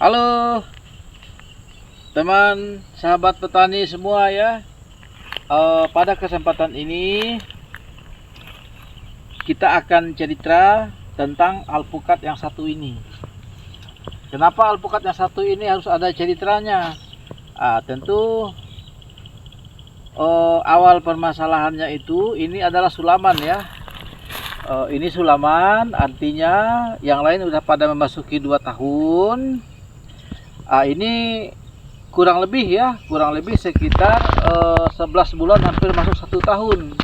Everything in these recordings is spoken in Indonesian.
Halo teman sahabat petani semua ya. Pada kesempatan ini kita akan cerita tentang alpukat yang satu ini. Kenapa alpukat yang satu ini harus ada ceritanya? Tentu awal permasalahannya itu ini adalah sulaman ya. Ini sulaman, artinya yang lain udah pada memasuki 2 tahun. Ini kurang lebih sekitar 11 bulan, hampir masuk 1 tahun.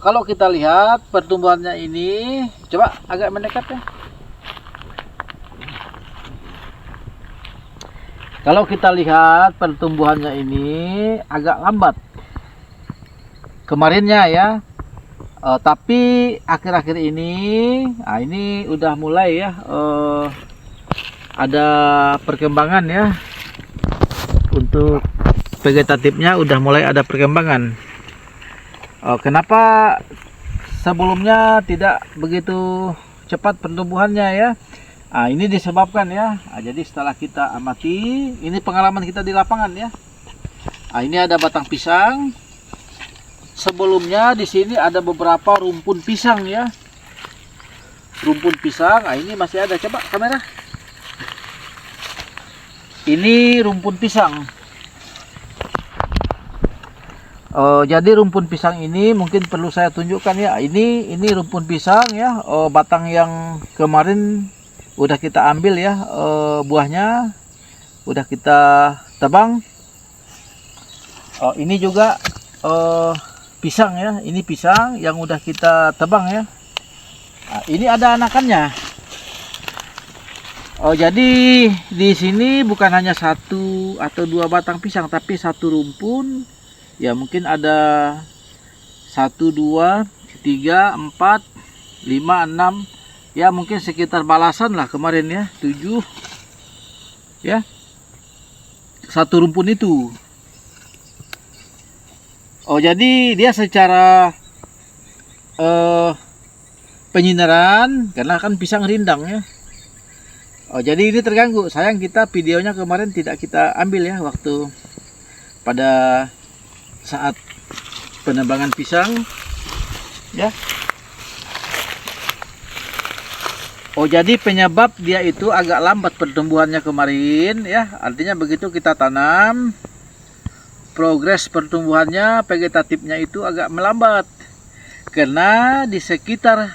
Kalau kita lihat pertumbuhannya ini, coba agak mendekat ya. Kalau kita lihat pertumbuhannya ini agak lambat kemarinnya ya. Tapi akhir-akhir ini, ini udah mulai ya, ada perkembangan ya. Untuk vegetatifnya udah mulai ada perkembangan. Kenapa sebelumnya tidak begitu cepat pertumbuhannya ya? Ini disebabkan ya. Jadi setelah kita amati, ini pengalaman kita di lapangan ya. Ini ada batang pisang. Sebelumnya di sini ada beberapa rumpun pisang ya. Rumpun pisang, ini masih ada. Coba kamera. Ini rumpun pisang. Jadi rumpun pisang ini mungkin perlu saya tunjukkan ya. Ini rumpun pisang ya. Batang yang kemarin udah kita ambil ya, buahnya udah kita tebang. Ini juga pisang ya, ini pisang yang udah kita tebang ya. Ini ada anakannya. Jadi di sini bukan hanya 1 atau 2 batang pisang, tapi 1 rumpun ya, mungkin ada 1 2 3 4 5 6 ya, mungkin sekitar balasan lah kemarin ya, 7 ya, 1 rumpun itu. Jadi dia secara penyinaran, karena kan pisang rindang ya. Jadi ini terganggu. Sayang kita videonya kemarin tidak kita ambil ya, waktu pada saat penebangan pisang ya. Jadi penyebab dia itu agak lambat pertumbuhannya kemarin ya. Artinya begitu kita tanam, progres pertumbuhannya, vegetatifnya itu agak melambat. Karena di sekitar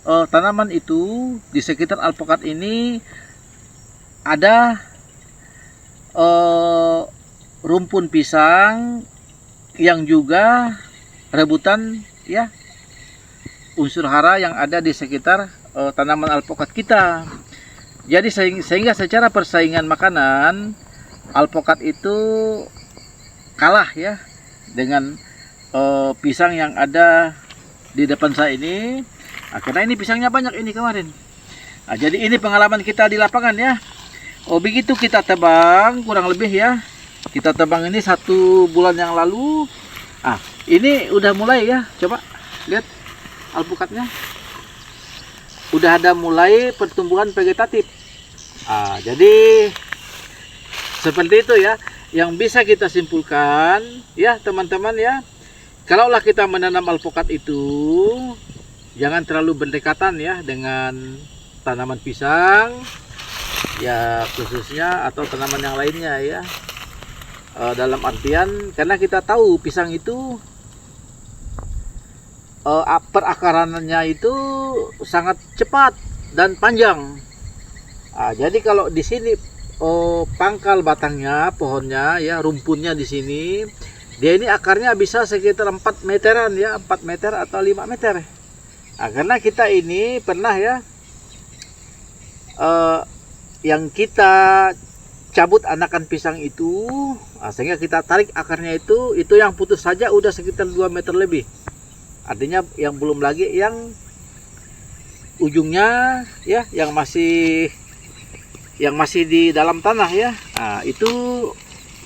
tanaman itu, di sekitar alpukat ini ada rumpun pisang yang juga rebutan ya, unsur hara yang ada di sekitar tanaman alpukat kita. Jadi sehingga secara persaingan makanan, alpukat itu kalah ya dengan pisang yang ada di depan saya ini. Karena ini pisangnya banyak ini kemarin. Jadi ini pengalaman kita di lapangan ya. Begitu kita tebang, kurang lebih ya, kita tebang ini 1 bulan yang lalu. Ini udah mulai ya, coba lihat alpukatnya, udah ada mulai pertumbuhan vegetatif. Jadi seperti itu ya yang bisa kita simpulkan ya teman-teman ya. Kalaulah kita menanam alpukat itu, jangan terlalu berdekatan ya dengan tanaman pisang ya, khususnya atau tanaman yang lainnya ya. Dalam artian, karena kita tahu pisang itu perakarannya itu sangat cepat dan panjang. Jadi kalau di sini pangkal batangnya, pohonnya ya, rumpunnya di sini, dia ini akarnya bisa sekitar 4 meteran ya, 4 meter atau 5 meter. Karena kita ini pernah ya, yang kita cabut anakan pisang itu, sehingga kita tarik akarnya itu yang putus saja udah sekitar 2 meter lebih. Artinya yang belum lagi yang ujungnya ya, yang masih di dalam tanah ya. Itu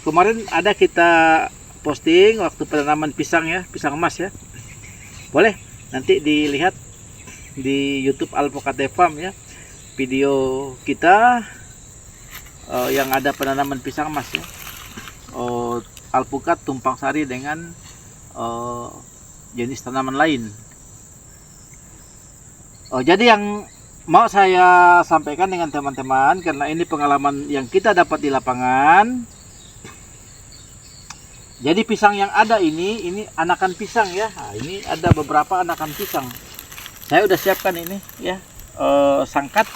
kemarin ada kita posting waktu penanaman pisang ya, pisang emas ya. Boleh nanti dilihat di YouTube Alpukat Farm ya, video kita yang ada penanaman pisang mas ya. Alpukat tumpang sari dengan jenis tanaman lain. Jadi yang mau saya sampaikan dengan teman-teman, karena ini pengalaman yang kita dapat di lapangan. Jadi pisang yang ada ini anakan pisang ya. Nah, ini ada beberapa anakan pisang. Saya udah siapkan ini ya, sangkat.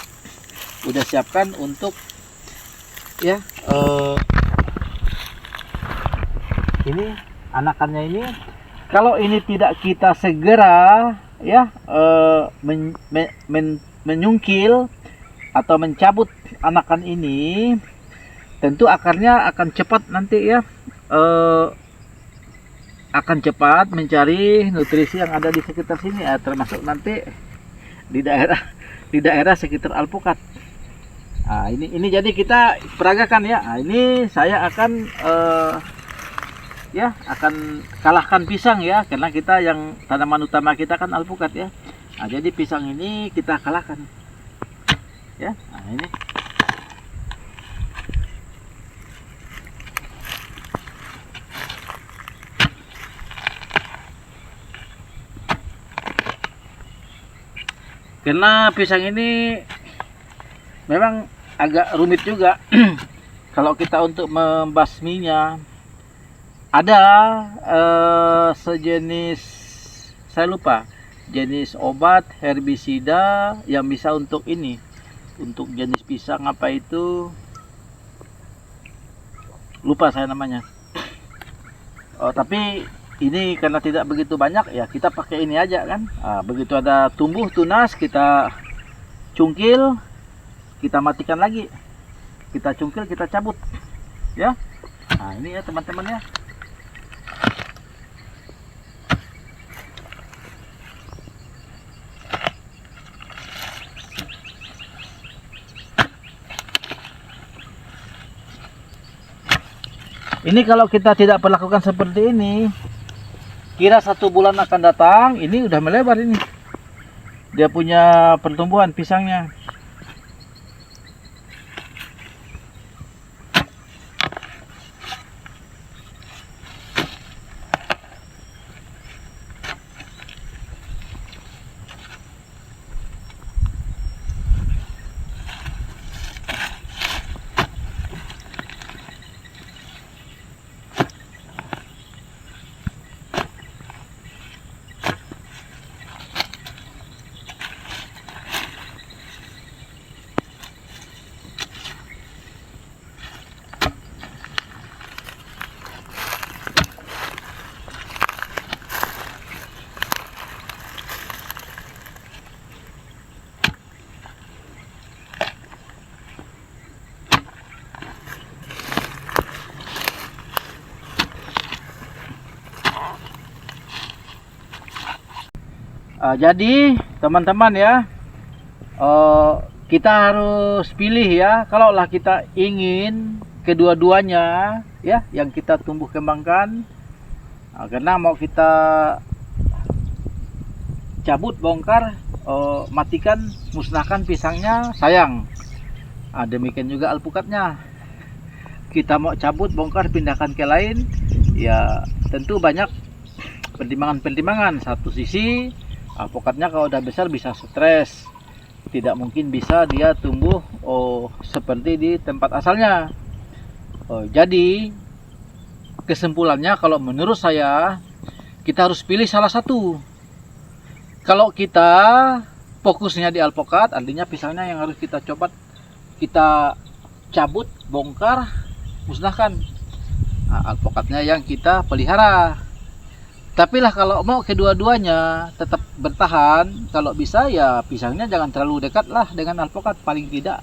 Udah siapkan untuk ya. Ini anakannya ini. Kalau ini tidak kita segera ya menyungkil atau mencabut anakan ini, tentu akarnya akan cepat nanti ya. Akan cepat mencari nutrisi yang ada di sekitar sini ya, termasuk nanti di daerah sekitar alpukat. Nah, ini jadi kita peragakan ya. Nah, ini saya akan akan kalahkan pisang ya, karena kita yang tanaman utama kita kan alpukat ya. Nah, jadi pisang ini kita kalahkan ya. Nah, ini karena pisang ini memang agak rumit juga. Kalau kita untuk membasminya, ada sejenis, saya lupa jenis obat herbisida yang bisa untuk ini, untuk jenis pisang apa itu, lupa saya namanya. Tapi ini karena tidak begitu banyak ya, kita pakai ini aja kan. Begitu ada tumbuh tunas, kita cungkil, kita matikan lagi, kita cungkil, kita cabut ya. Nah, ini ya teman-teman ya. Ini kalau kita tidak perlakukan seperti ini, kira 1 bulan akan datang, ini udah melebar ini. Dia punya pertumbuhan pisangnya. Jadi teman-teman ya, kita harus pilih ya. Kalaulah kita ingin kedua-duanya ya, yang kita tumbuh kembangkan, karena mau kita cabut, bongkar, matikan, musnahkan pisangnya, sayang. Demikian juga alpukatnya. Kita mau cabut, bongkar, pindahkan ke lain, ya tentu banyak pertimbangan-pertimbangan. Satu sisi, alpukatnya kalau udah besar bisa stres, tidak mungkin bisa dia tumbuh seperti di tempat asalnya. Jadi kesimpulannya, kalau menurut saya, kita harus pilih salah satu. Kalau kita fokusnya di alpukat, artinya pisangnya yang harus kita coba, kita cabut, bongkar, musnahkan. Alpukatnya yang kita pelihara. Tapi lah kalau mau kedua-duanya tetap bertahan, kalau bisa ya pisangnya jangan terlalu dekat lah dengan alpukat. Paling tidak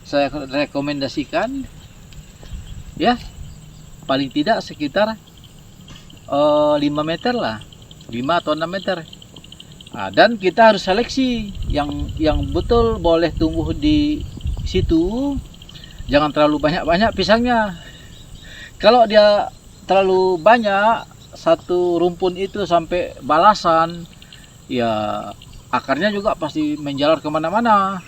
saya rekomendasikan ya, paling tidak sekitar 5 meter lah, 5 atau 6 meter. Dan kita harus seleksi yang betul boleh tumbuh di situ. Jangan terlalu banyak-banyak pisangnya. Kalau dia terlalu banyak, satu rumpun itu sampai balasan, ya akarnya juga pasti menjalar kemana-mana.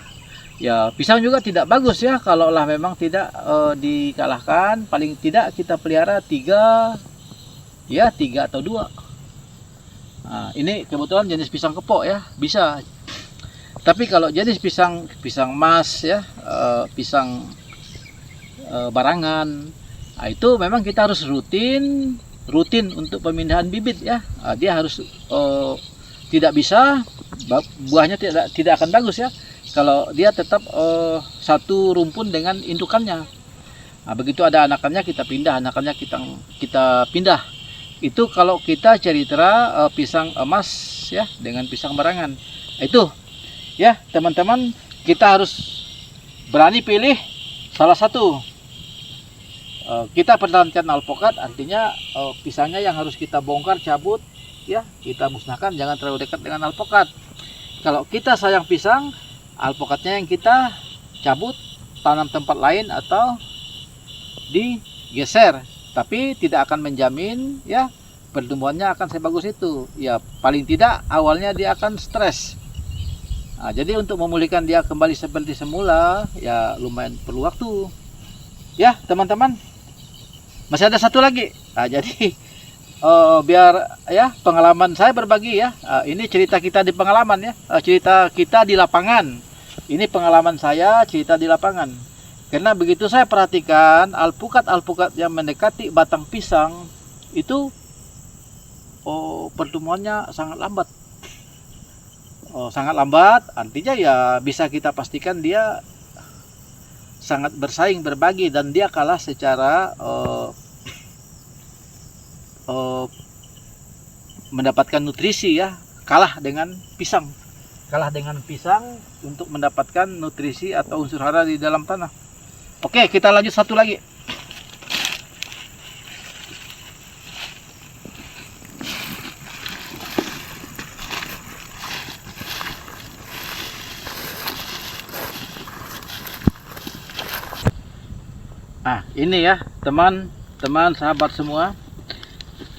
Ya, pisang juga tidak bagus ya kalaulah memang tidak dikalahkan. Paling tidak kita pelihara 3, ya 3 atau 2. Nah, ini kebetulan jenis pisang kepok ya, bisa. Tapi kalau jenis pisang mas ya, pisang barangan, nah, itu memang kita harus rutin untuk pemindahan bibit ya. Nah, dia harus tidak bisa, buahnya tidak akan bagus ya kalau dia tetap satu rumpun dengan indukannya. Nah, begitu ada anakannya kita pindah, kita pindah. Itu kalau kita cerita pisang emas ya dengan pisang barangan. Itu ya teman-teman, kita harus berani pilih salah satu. Kita pertahankan alpukat, artinya pisangnya yang harus kita bongkar, cabut ya, kita musnahkan, jangan terlalu dekat dengan alpukat. Kalau kita sayang pisang, alpukatnya yang kita cabut, tanam tempat lain atau digeser, tapi tidak akan menjamin ya pertumbuhannya akan sebagus itu. Ya paling tidak awalnya dia akan stres. Nah, jadi untuk memulihkan dia kembali seperti semula ya lumayan perlu waktu. Ya teman-teman, masih ada satu lagi. Nah, jadi biar ya pengalaman saya berbagi ya. Ini cerita kita di pengalaman ya, cerita kita di lapangan. Ini pengalaman saya, cerita di lapangan. Karena begitu saya perhatikan alpukat yang mendekati batang pisang itu pertumbuhannya sangat lambat. Sangat lambat, artinya ya bisa kita pastikan dia sangat bersaing berbagi dan dia kalah secara mendapatkan nutrisi ya, kalah dengan pisang untuk mendapatkan nutrisi atau unsur hara di dalam tanah. Oke, kita lanjut satu lagi. Nah, ini ya teman-teman sahabat semua.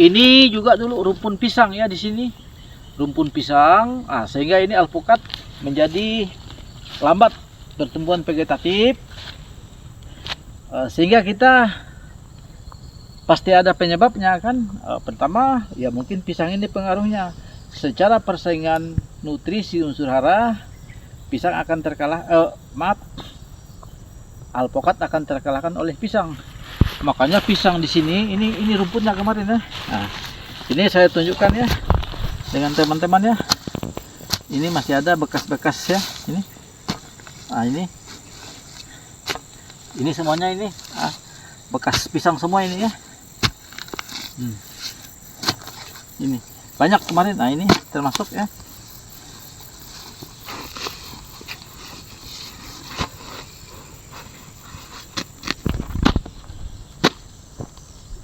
Ini juga dulu rumpun pisang ya di sini. Rumpun pisang, sehingga ini alpukat menjadi lambat pertumbuhan vegetatif, sehingga kita pasti ada penyebabnya kan. Pertama ya mungkin pisang ini pengaruhnya secara persaingan nutrisi unsur hara, pisang akan alpukat akan terkalahkan oleh pisang. Makanya pisang di sini ini rumputnya kemarin ya. Nah, ini saya tunjukkan ya dengan teman-teman ya. Ini masih ada bekas-bekas ya ini. Nah, ini semuanya ini bekas pisang semua ini ya. Ini banyak kemarin. Nah, ini termasuk ya.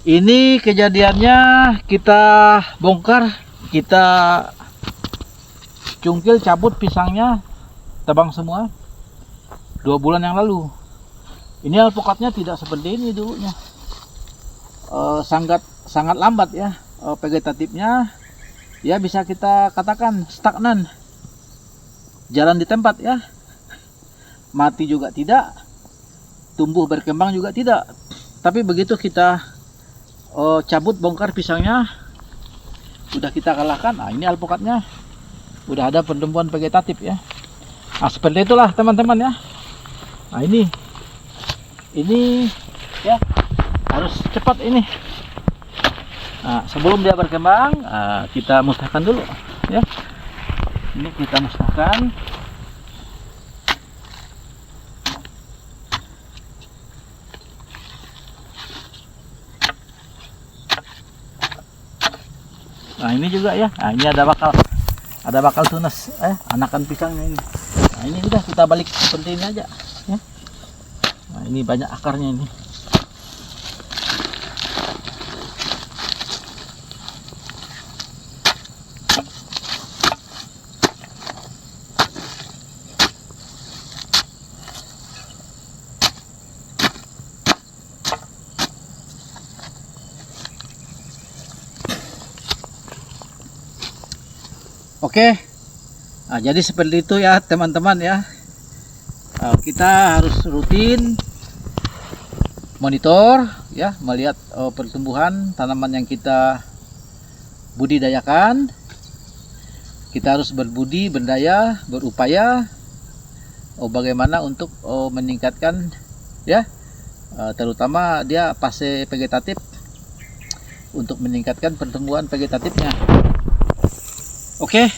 Ini kejadiannya kita bongkar, kita cungkil, cabut pisangnya, tebang semua 2 bulan yang lalu. Ini alpukatnya tidak seperti ini dulunya, sangat lambat ya vegetatifnya ya, bisa kita katakan stagnan, jalan di tempat ya, mati juga tidak, tumbuh berkembang juga tidak. Tapi begitu kita cabut bongkar pisangnya, udah kita kalahkan. Nah, ini alpukatnya udah ada pertumbuhan vegetatif ya. Nah, seperti itulah teman-teman ya. Nah, ini ya harus cepat ini. Nah, sebelum dia berkembang, kita musnahkan dulu ya. Ini kita musnahkan. Nah, ini juga ya. Nah, ini ada bakal tunas anakan pisangnya ini. Nah, ini udah kita balik seperti ini aja ya. Nah, ini banyak akarnya ini. Oke, nah, jadi seperti itu ya teman-teman ya. kita harus rutin monitor ya, melihat pertumbuhan tanaman yang kita budidayakan. Kita harus berbudi, berdaya, berupaya bagaimana untuk meningkatkan ya, terutama dia fase vegetatif, untuk meningkatkan pertumbuhan vegetatifnya. Oke,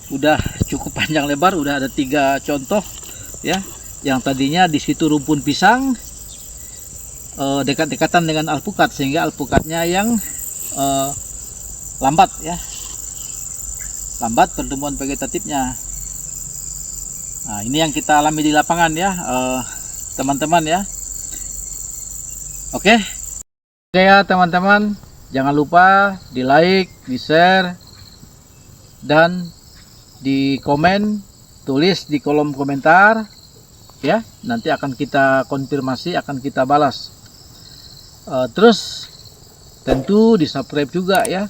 udah cukup panjang lebar, udah ada 3 contoh ya. Yang tadinya di situ rumpun pisang dekat-dekatan dengan alpukat, sehingga alpukatnya yang lambat ya, lambat pertumbuhan vegetatifnya. Nah, ini yang kita alami di lapangan ya, teman-teman ya. Oke ya teman-teman, jangan lupa di like, di share, dan di komen, tulis di kolom komentar ya. Nanti akan kita konfirmasi, akan kita balas. Terus tentu di subscribe juga ya.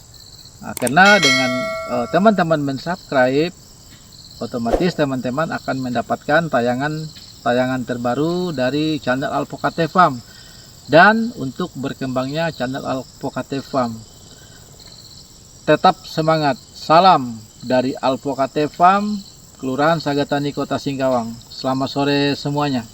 Nah, karena dengan teman-teman mensubscribe, otomatis teman-teman akan mendapatkan tayangan terbaru dari channel Alpocate Farm, dan untuk berkembangnya channel Alpocate Farm. Tetap semangat. Salam dari Alpocate Farm, Kelurahan Sagatani, Kota Singkawang. Selamat sore semuanya.